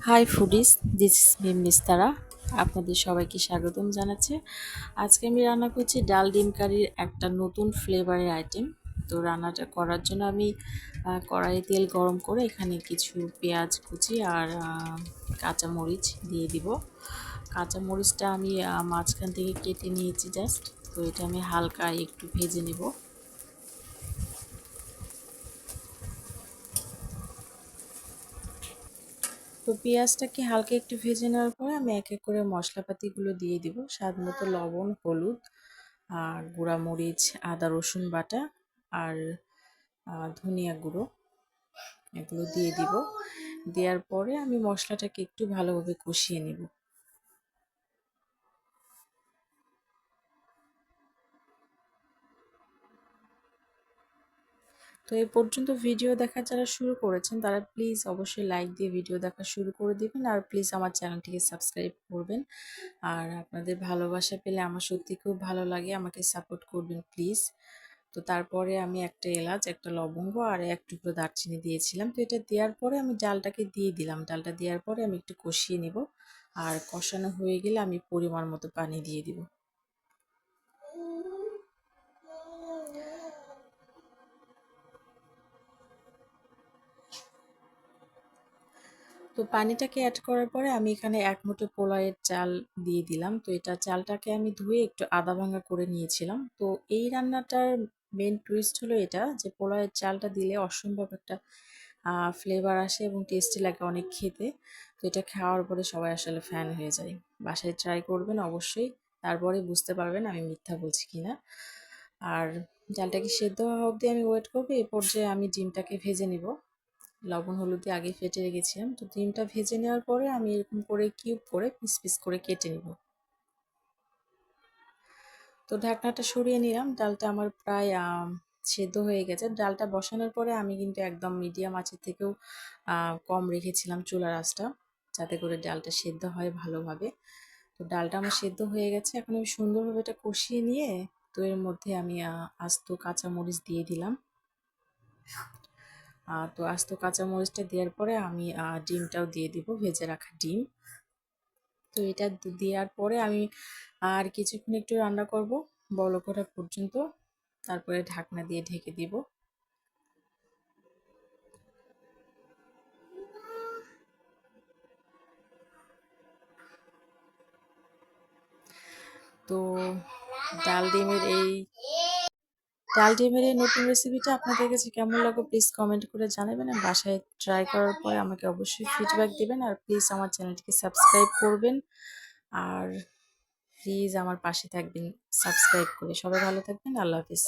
High foodies, this is মিম নিস্তারা। আপনাদের সবাইকে স্বাগতম জানাচ্ছি। আজকে আমি রান্না করছি ডাল ডিম কারির একটা নতুন ফ্লেভারের আইটেম। তো রান্নাটা করার জন্য আমি কড়াইয়ে তেল গরম করে এখানে কিছু পেঁয়াজ কুচি আর কাঁচামরিচ দিয়ে দিব। কাঁচামরিচটা আমি মাঝখান থেকে কেটে নিয়েছি জাস্ট। তো এটা আমি হালকা একটু ভেজে নেব। তো পেঁয়াজটাকে হালকা একটু ভেজে নেওয়ার পরে আমি এক এক করে মশলাপাতিগুলো দিয়ে দিব। স্বাদ মতো লবণ, হলুদ, আর গুঁড়া মরিচ, আদা রসুন বাটা আর ধনিয়া গুঁড়ো এগুলো দিয়ে দিব। দেওয়ার পরে আমি মশলাটাকে একটু ভালোভাবে কষিয়ে নেব। তো এই পর্যন্ত ভিডিও দেখা যারা শুরু করেছেন তারা প্লিজ অবশ্যই লাইক দিয়ে ভিডিও দেখা শুরু করে দিবেন, আর প্লিজ আমার চ্যানেলটিকে সাবস্ক্রাইব করবেন। আর আপনাদের ভালোবাসা পেলে আমার সত্যি খুব ভালো লাগে, আমাকে সাপোর্ট করবেন প্লিজ। তো তারপরে আমি একটা এলাচ, একটা লবঙ্গ আর এক টুকরো দারচিনি দিয়েছিলাম। তো এটা দেওয়ার পরে আমি ডালটাকে দিয়ে দিলাম। ডালটা দেওয়ার পরে আমি একটু কষিয়ে নেব, আর কষানো হয়ে গেলে আমি পরিমাণ মতো পানি দিয়ে দিব। তো পানিটাকে অ্যাড করার পরে আমি এখানে এক মুঠো পোলাওয়ের চাল দিয়ে দিলাম। তো এটা চালটাকে আমি ধুয়ে একটু আদা ভাঙা করে নিয়েছিলাম। তো এই রান্নাটার মেন টুইস্ট হলো এটা যে পোলাওয়ের চালটা দিলে অসম্ভব একটা ফ্লেভার আসে এবং টেস্টি লাগে অনেক খেতে। তো এটা খাওয়ার পরে সবাই আসলে ফ্যান হয়ে যায়। বাসায় ট্রাই করবেন অবশ্যই, তারপরে বুঝতে পারবেন আমি মিথ্যা বলছি কিনা। আর চালটাকে সেদ্ধ হওয়া অবধি আমি ওয়েট করবো। এই পর্যায়ে আমি ডিমটাকে ভেজে নিব। লবণ হলুদ দিয়ে আগে ফেটে রেখেছিলাম। তো ডিমটা ভেজে নেওয়ার পরে আমি এরকম করে কিউব করে পিস পিস করে কেটে নিব। তো ঢাকনাটা সরিয়ে নিলাম। ডালটা আমার প্রায় সেদ্ধ হয়ে গেছে। ডালটা বসানোর পরে আমি কিন্তু একদম মিডিয়াম আঁচের থেকেও কম রেখেছিলাম চুলার আঁচটা, যাতে করে ডালটা সেদ্ধ হয় ভালোভাবে। তো ডালটা আমার সেদ্ধ হয়ে গেছে। এখন আমি সুন্দরভাবে এটা কষিয়ে নিয়ে তো এর মধ্যে আমি আস্ত কাঁচামরিচ দিয়ে দিলাম। তো আস্ত কাঁচামরিচটা দেওয়ার পরে আমি ডিমটাও দিয়ে দিব, ভেজে রাখা ডিম। তো এটা দেওয়ার পরে আমি আর কিছুক্ষণ একটু রান্না করব বলক ওঠা পর্যন্ত, তারপরে ঢাকনা দিয়ে ঢেকে দিব। তো ডাল ডিমের এই ডাল ডিমের এই নতুন রেসিপিটা আপনাদের কাছে কেমন লাগবে প্লিজ কমেন্ট করে জানাবেন, আর বাসায় ট্রাই করার পরে আমাকে অবশ্যই ফিডব্যাক দিবেন। আর প্লিজ আমার চ্যানেলটিকে সাবস্ক্রাইব করবেন, আর প্লিজ আমার পাশে থাকবেন সাবস্ক্রাইব করে। সবাই ভালো থাকবেন, আল্লাহ হাফিজ।